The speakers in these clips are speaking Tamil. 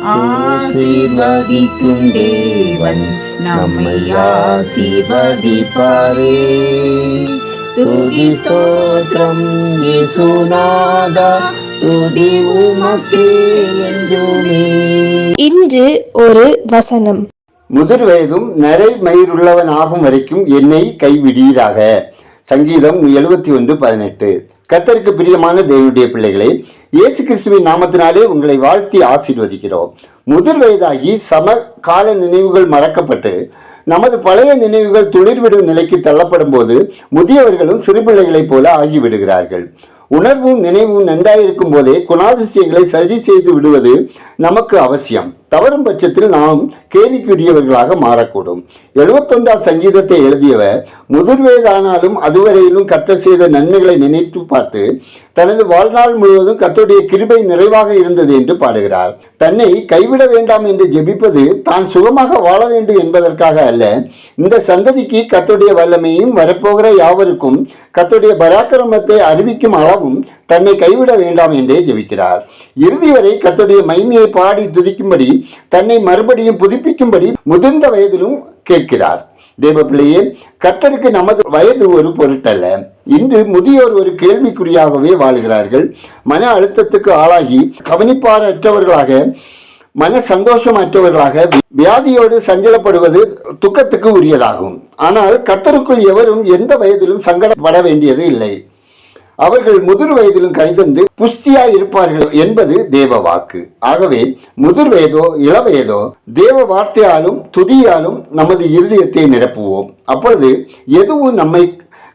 ஆசீர்வதிக்கும் தேவன் நம்மை ஆசீர்வதிப்பாரே. துதி ஸ்தோத்திரம் இயேசுநாதா, துதி உமக்கே என்றுமே. இன்று ஒரு வசனம். முதிர் வயதும் நரை மயிருள்ளவன் ஆகும் வரைக்கும் என்னை கைவிடீராக. சங்கீதம் 71:18. கர்த்தருக்கு பிரியமான தேவனுடைய பிள்ளைகளே, இயேசு கிறிஸ்துவின் நாமத்தினாலே உங்களை வாழ்த்தி ஆசீர்வதிக்கிறோம். முதிர் வயதாகி சமகால நினைவுகள் மறக்கப்பட்டு நமது பழைய நினைவுகள் துளிர்விடும் நிலைக்கு தள்ளப்படும் போது முதியவர்களும் சிறுபிள்ளைகளைப் போல ஆகிவிடுகிறார்கள். உணர்வும் நினைவும் நன்றாயிருக்கும் போதே குணாதிசயங்களை சரி செய்து விடுவது நமக்கு அவசியம். தவறும் பட்சத்தில் நாம் கேலிக்குரியவர்களாக மாறக்கூடும். 71ஆம் சங்கீதத்தை எழுதியவர் முதிர் வயதானாலும் அதுவரையிலும் கர்த்தர் செய்த நன்மைகளை நினைத்து பார்த்து தனது வாழ்நாள் முழுவதும் கர்த்தருடைய கிருபை நிறைவாக இருந்தது என்று பாடுகிறார். தன்னை கைவிட வேண்டாம் என்று ஜெபிப்பது தான் சுகமாக வாழ வேண்டும் என்பதற்காக அல்ல, இந்த சந்ததிக்கு கர்த்தருடைய வல்லமையும் வரப்போகிற யாவருக்கும் கர்த்தருடைய பராக்கிரமத்தை அறிவிக்கும் அளவும் தன்னை கைவிட வேண்டாம் என்றே ஜெபிக்கிறார். இறுதி வரை கர்த்தருடைய மகிமையை பாடி துதிக்கும்படி, தன்னை மறுபடியும் புதுப்பிக்கும்படி முதிர்ந்த வயதிலும் கேட்கிறார். தேவ பிள்ளையே, கர்த்தருக்கு நமது வயது ஒரு பொருட்டல்ல. இன்று முதியோர் ஒரு கேள்விக்குறியாகவே வாழுகிறார்கள். மன அழுத்தத்துக்கு ஆளாகி கவனிப்பாரற்றவர்களாக, மன சந்தோஷமற்றவர்களாக, வியாதியோடு சஞ்சலப்படுவது துக்கத்துக்கு உரியதாகும். ஆனால் கர்த்தருக்குள் எவரும் எந்த வயதிலும் சங்கடப்பட வேண்டியது இல்லை. அவர்கள் முதிர் வயதிலும் கைதந்து புஷ்டியாய் இருப்பார்கள் என்பது தேவ வாக்கு. ஆகவே முதிர் வயதோ இளவயதோ தேவ வார்த்தையாலும் துதியாலும் நமது இருதயத்தை நிரப்புவோம். அப்பொழுது எதுவும் நம்மை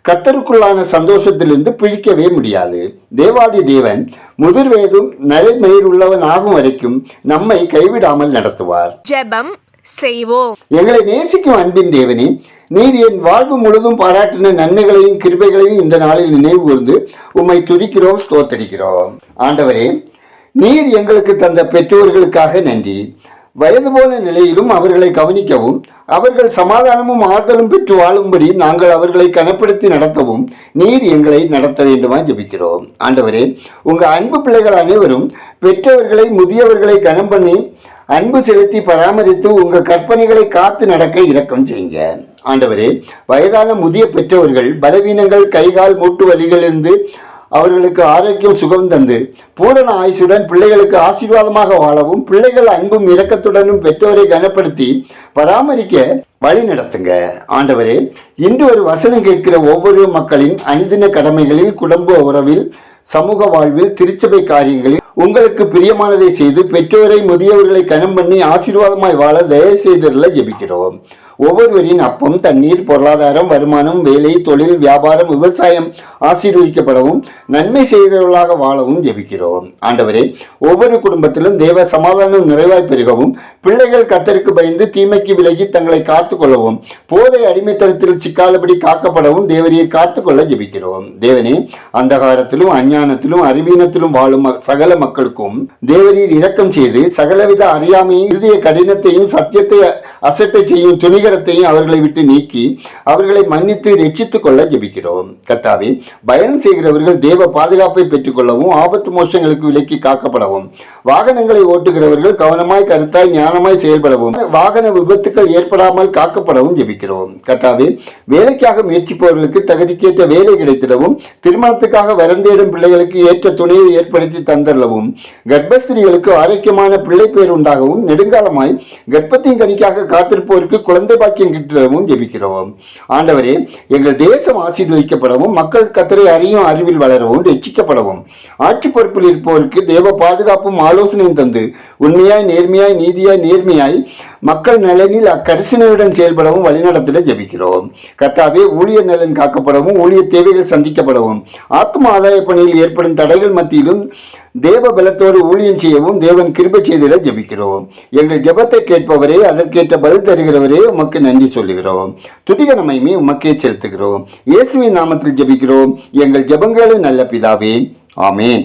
கர்த்தருக்குள்ளான சந்தோஷத்திலிருந்து பிழிக்கவே முடியாது. தேவாதி தேவன் முதிர் வயதும் நரைமயிர் உள்ளவன் ஆகும் வரைக்கும் நம்மை கைவிடாமல் நடத்துவார். ஜெபம் செய்வோம். எங்களை நேசிக்கும் அன்பின் தேவனே, நீர் என் வாழ்வு முழுதும் பாராட்டின நன்மைகளையும் கிருபைகளையும் இந்த நாளில் நினைவு கூர்ந்து உம்மை துதிக்கிறோம், ஸ்தோத்தரிக்கிறோம். ஆண்டவரே, நீர் எங்களுக்கு தந்த பெற்றோர்களுக்காக நன்றி. வயது போன நிலையிலும் அவர்களை கவனிக்கவும், அவர்கள் சமாதானமும் ஆறுதலும் பெற்று வாழும்படி நாங்கள் அவர்களை கனப்படுத்தி நடத்தவும் நீர் எங்களை நடத்த வேண்டுமா ஜெபிக்கிறோம். ஆண்டவரே, உங்க அன்பு பிள்ளைகள் அனைவரும் பெற்றவர்களை முதியவர்களை கனம் பண்ணி அன்பு செலுத்தி பராமரித்து உங்க கற்பனைகளை காத்து நடக்க இரக்கம் செய்யுங்க. ஆண்டவரே, வயதான முதிய பெற்றவர்கள் பலவீனங்கள், கைகால் மூட்டு வலிகளிலிருந்து அவர்களுக்கு ஆரோக்கியம் சுகம் தந்து பூரண ஆயுசுடன் பிள்ளைகளுக்கு ஆசீர்வாதமாக வாழவும், பிள்ளைகள் அன்பும் இரக்கத்துடனும் பெற்றோரை கனப்படுத்தி பராமரிக்க வழி நடத்துங்க. ஆண்டவரே, இன்று ஒரு வசனம் கேட்கிற ஒவ்வொரு மக்களின் அனுதின கடமைகளில், குடும்ப உறவில், சமூக வாழ்வில், திருச்சபை காரியங்களில் உங்களுக்கு பிரியமானதை செய்து பெற்றோரை முதியவர்களை கனம் பண்ணி ஆசீர்வாதமாய் வாழ தயவு செய்தல ஜெபிக்கிறோம். ஒவ்வொருவரின் அப்பம், தண்ணீர், பொருளாதாரம், வருமானம், வேலை, தொழில், வியாபாரம், விவசாயம் ஆசீர்வதிக்கப்படவும் நன்மை செய்தவர்களாக வாழவும் ஜெபிக்கிறோம். ஆண்டவரே, ஒவ்வொரு குடும்பத்திலும் தேவ சமாதானம் நிறைவாய் பெருகவும், பிள்ளைகள் கர்த்தருக்கு பயந்து தீமைக்கு விலகி தங்களை காத்துக்கொள்ளவும், போதை அடிமைத்தனத்தில் சிக்காதபடி காக்கப்படவும் தேவரீர் காத்துக்கொள்ள ஜெபிக்கிறோம். தேவனே, அந்தகாரத்திலும் அஞ்ஞானத்திலும் அறிவீனத்திலும் வாழும் சகல மக்களுக்கும் தேவரீர் இரக்கம் செய்து சகலவித அறியாமையும், இருதய கடினத்தையும், சத்தியத்தை அசட்டை செய்யும் துணிகரத்தையும் அவர்களை விட்டு நீக்கி அவர்களை மன்னித்து ரட்சித்துக் கொள்ள ஜெபிக்கிறோம். கர்த்தாவே, பயணம் செய்கிறவர்கள் தேவ பாதுகாப்பை பெற்றுக் கொள்ளவும், ஆபத்து மோசங்களுக்கு விலக்கி காக்கப்படவும், வாகனங்களை ஓட்டுகிறவர்கள் கவனமாய், கருத்தாய், ஞானமாய் செயல்படவும், வாகன விபத்துக்கள் ஏற்படாமல் காக்கப்படவும் ஜெபிக்கிறோம். கர்த்தாவே, வேலைக்காக முயற்சிப்பவர்களுக்கு தகுதிக்கேற்ற வேலை கிடைத்திடவும், திருமணத்துக்காக வரந்தேடும் பிள்ளைகளுக்கு ஏற்ற துணையை ஏற்படுத்தி தந்தரவும், கர்ப்பஸ்திரிகளுக்கு ஆரோக்கியமான பிள்ளை பேர் உண்டாகவும், நெடுங்காலமாய் கர்ப்பத்தின் கனிக்காக காத்திருப்போருக்கு குழந்தை பாக்கியம் கிட்டவும் ஜெபிக்கிறோம். ஆண்டவரே, எங்கள் தேசம் ஆசீர்வதிக்கப்படவும், மக்கள் கர்த்தரை அறியும் அறிவில் வளரவும், ரட்சிக்கப்படவும், ஆட்சி பொறுப்பில் இருப்போருக்கு தேவ பாதுகாப்பும் ஆலோசனையும் தந்து உண்மையாய், நேர்மையாய், நீதியாய், நேர்மையாய் மக்கள் நலனில் அக்கரிசனையுடன் செயல்படவும் வழிநடத்திட ஜெபிக்கிறோம். கர்த்தாவே, ஊழியர் நலன் காக்கப்படவும், ஊழியர் தேவைகள் சந்திக்கப்படவும், ஆத்ம ஆதாய பணியில் ஏற்படும் தடைகள் மத்தியிலும் தேவ பலத்தோடு ஊழியம் செய்யவும் தேவன் கிருபை செய்திட ஜெபிக்கிறோம். எங்கள் ஜெபத்தை கேட்பவரே, அதற்கேற்ற பதில் தருகிறவரே, உமக்கு நன்றி சொல்லுகிறோம். துதிக நன்மையை உமக்கே செலுத்துகிறோம். இயேசுவின் நாமத்தில் ஜெபிக்கிறோம் எங்கள் ஜெபங்களும் நல்ல பிதாவே, ஆமேன்.